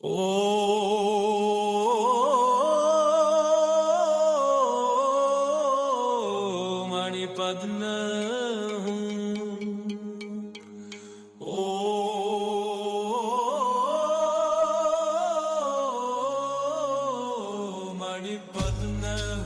O Mani Padma O Mani Padma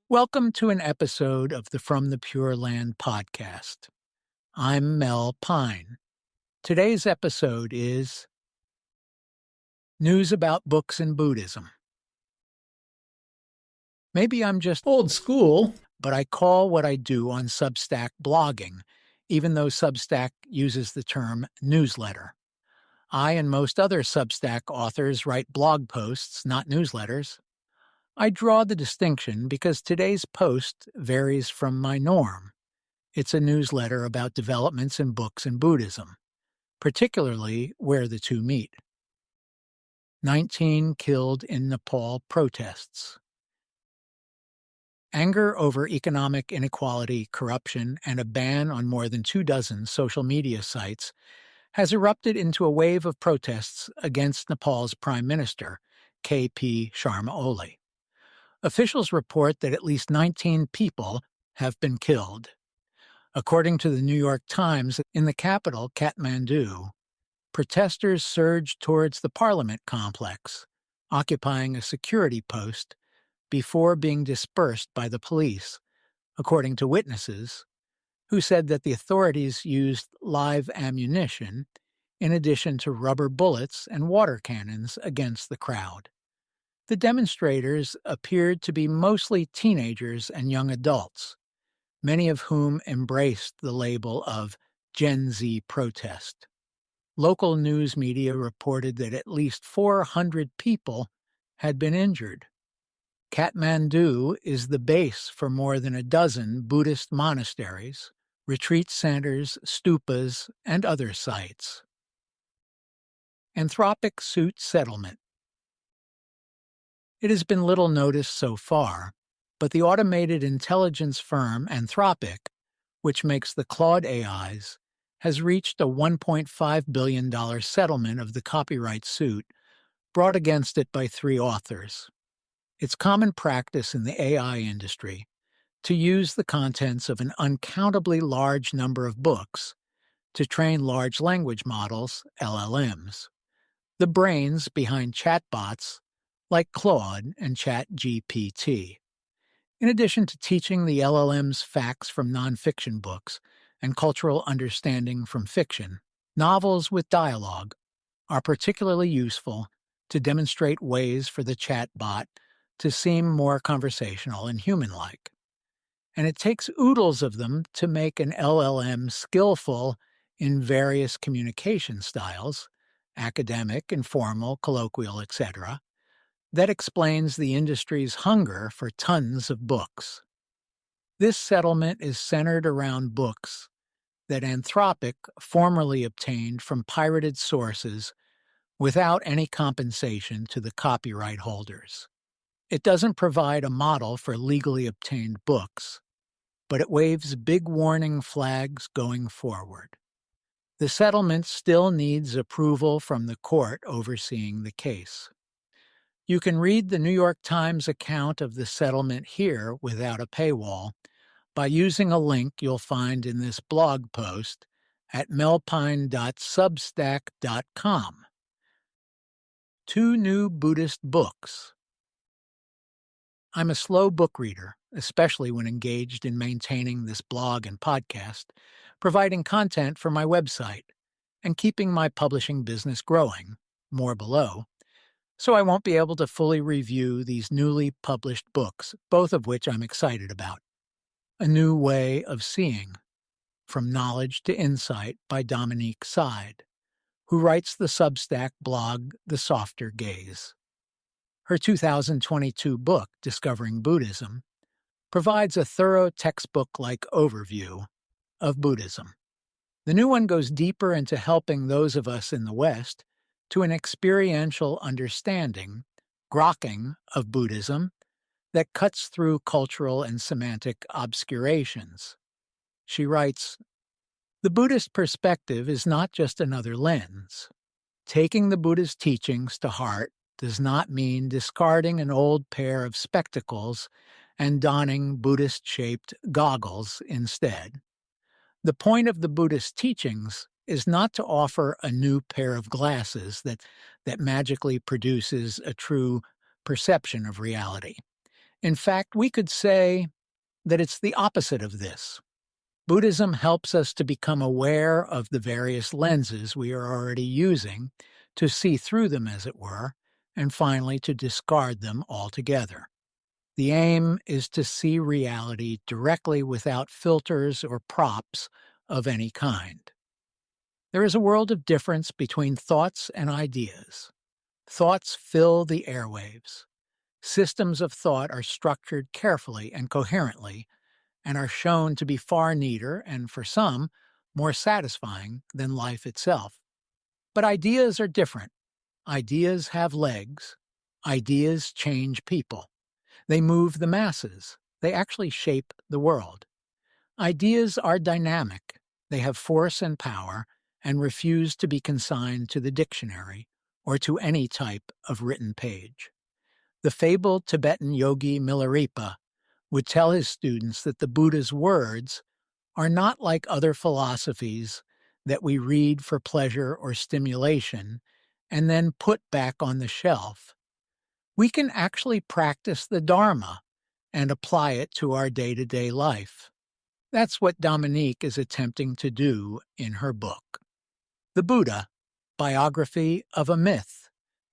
Welcome to an episode of the From the Pure Land podcast. I'm Mel Pine. Today's episode is News about Books in Buddhism. Maybe I'm just old school, but I call what I do on Substack blogging, even though Substack uses the term newsletter. I and most other Substack authors write blog posts, not newsletters. I draw the distinction because today's post varies from my norm. It's a newsletter about developments in books in Buddhism, particularly where the two meet. 19 killed in Nepal protests. Anger over economic inequality, corruption, and a ban on more than 24 social media sites has erupted into a wave of protests against Nepal's Prime Minister, K.P. Sharma Oli. Officials report that at least 19 people have been killed. According to the New York Times, in the capital, Kathmandu, protesters surged towards the Parliament complex, occupying a security post before being dispersed by the police, according to witnesses, who said that the authorities used live ammunition in addition to rubber bullets and water cannons against the crowd. The demonstrators appeared to be mostly teenagers and young adults, many of whom embraced the label of Gen Z protest. Local news media reported that at least 400 people had been injured. Kathmandu is the base for more than a dozen Buddhist monasteries, retreat centers, stupas, and other sites. Anthropic suit settlement. It has been little noticed so far, but the automated intelligence firm Anthropic, which makes the Claude AIs, has reached a $1.5 billion settlement of the copyright suit brought against it by 3 authors. It's common practice in the AI industry to use the contents of an uncountably large number of books to train large language models, LLMs, the brains behind chatbots like Claude and ChatGPT. In addition to teaching the LLMs facts from nonfiction books and cultural understanding from fiction, novels with dialogue are particularly useful to demonstrate ways for the chatbot to seem more conversational and human-like. And it takes oodles of them to make an LLM skillful in various communication styles, academic, informal, colloquial, etc., that explains the industry's hunger for tons of books. This settlement is centered around books that Anthropic formerly obtained from pirated sources without any compensation to the copyright holders. It doesn't provide a model for legally obtained books, but it waves big warning flags going forward. The settlement still needs approval from the court overseeing the case. You can read the New York Times account of the settlement here without a paywall by using a link you'll find in this blog post at melpine.substack.com. 2 new Buddhist books. I'm a slow book reader, especially when engaged in maintaining this blog and podcast, providing content for my website, and keeping my publishing business growing, more below, so I won't be able to fully review these newly published books, both of which I'm excited about. A New Way of Seeing, From Knowledge to Insight by Dominique Side, who writes the Substack blog The Softer Gaze. Her 2022 book, Discovering Buddhism, provides a thorough textbook-like overview of Buddhism. The new one goes deeper into helping those of us in the West to an experiential understanding, grokking, of Buddhism that cuts through cultural and semantic obscurations. She writes, "The Buddhist perspective is not just another lens. Taking the Buddha's teachings to heart does not mean discarding an old pair of spectacles and donning Buddhist-shaped goggles instead. The point of the Buddhist teachings is not to offer a new pair of glasses that magically produces a true perception of reality. In fact, we could say that it's the opposite of this. Buddhism helps us to become aware of the various lenses we are already using, to see through them, as it were, and finally to discard them altogether. The aim is to see reality directly without filters or props of any kind. There is a world of difference between thoughts and ideas. Thoughts fill the airwaves. Systems of thought are structured carefully and coherently, and are shown to be far neater and, for some, more satisfying than life itself. But ideas are different. Ideas have legs. Ideas change people. They move the masses. They actually shape the world. Ideas are dynamic. They have force and power and refuse to be consigned to the dictionary or to any type of written page. The fabled Tibetan yogi Milarepa would tell his students that the Buddha's words are not like other philosophies that we read for pleasure or stimulation and then put back on the shelf. We can actually practice the Dharma and apply it to our day-to-day life. That's what Dominique is attempting to do in her book. The Buddha, Biography of a Myth,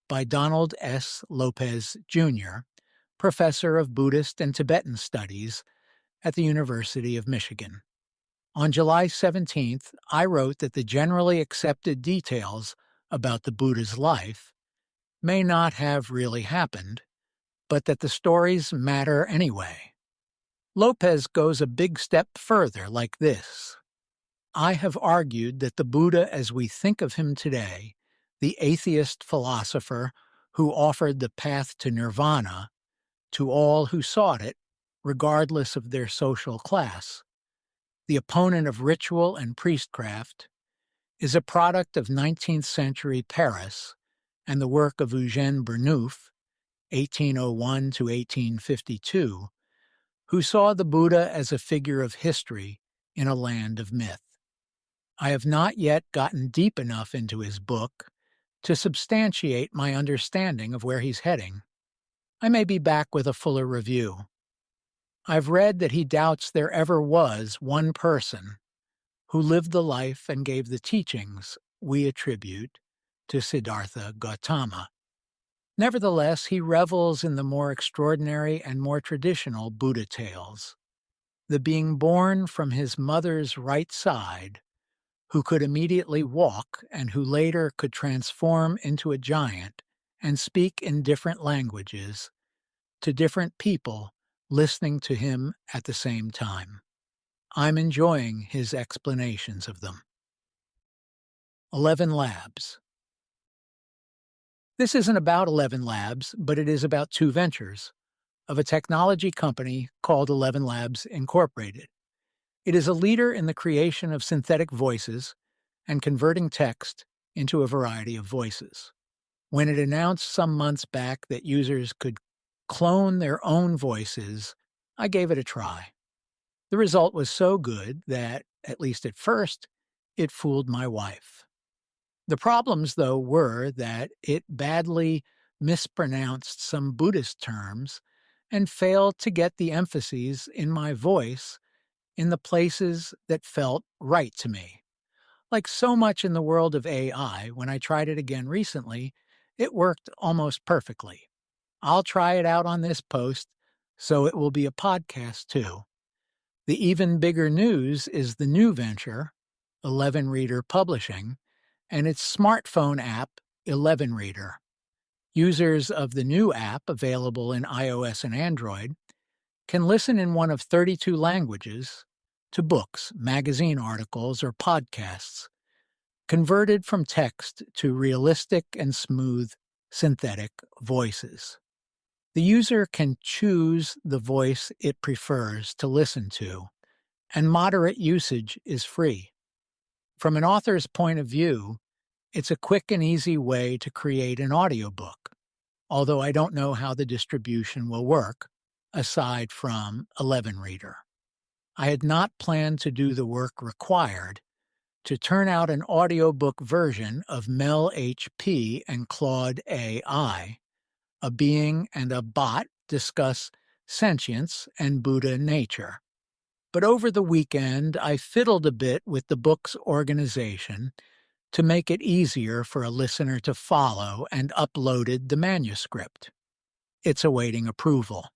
by Donald S. Lopez, Jr., professor of Buddhist and Tibetan Studies at the University of Michigan. On July 17th, I wrote that the generally accepted details about the Buddha's life may not have really happened, but that the stories matter anyway. Lopez goes a big step further like this. I have argued that the Buddha as we think of him today, the atheist philosopher who offered the path to nirvana to all who sought it, regardless of their social class, the opponent of ritual and priestcraft, is a product of 19th century Paris and the work of Eugène Burnouf, 1801 to 1852, who saw the Buddha as a figure of history in a land of myth. I have not yet gotten deep enough into his book to substantiate my understanding of where he's heading. I may be back with a fuller review. I've read that he doubts there ever was one person who lived the life and gave the teachings we attribute to Siddhartha Gautama. Nevertheless, he revels in the more extraordinary and more traditional Buddha tales. The being born from his mother's right side, who could immediately walk and who later could transform into a giant and speak in different languages to different people listening to him at the same time. I'm enjoying his explanations of them. ElevenLabs. This isn't about ElevenLabs, but it is about two ventures of a technology company called ElevenLabs Incorporated. It is a leader in the creation of synthetic voices and converting text into a variety of voices. When it announced some months back that users could clone their own voices, I gave it a try. The result was so good that, at least at first, it fooled my wife. The problems, though, were that it badly mispronounced some Buddhist terms and failed to get the emphases in my voice in the places that felt right to me. Like so much in the world of AI, when I tried it again recently, it worked almost perfectly. I'll try it out on this post, so it will be a podcast too. The even bigger news is the new venture, ElenReader Publishing, and its smartphone app, ElenReader. Users of the new app, available in iOS and Android, can listen in one of 32 languages to books, magazine articles, or podcasts converted from text to realistic and smooth synthetic voices. The user can choose the voice it prefers to listen to, and moderate usage is free. From an author's point of view, it's a quick and easy way to create an audiobook, although I don't know how the distribution will work, aside from ElevenReader. I had not planned to do the work required to turn out an audiobook version of Mel HP and Claude AI, a being and a bot discuss sentience and Buddha nature. But over the weekend, I fiddled a bit with the book's organization to make it easier for a listener to follow and uploaded the manuscript. It's awaiting approval.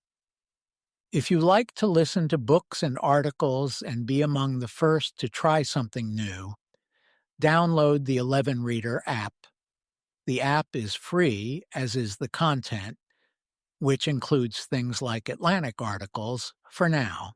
If you like to listen to books and articles and be among the first to try something new, download the ElevenReader app. The app is free, as is the content, which includes things like Atlantic articles for now.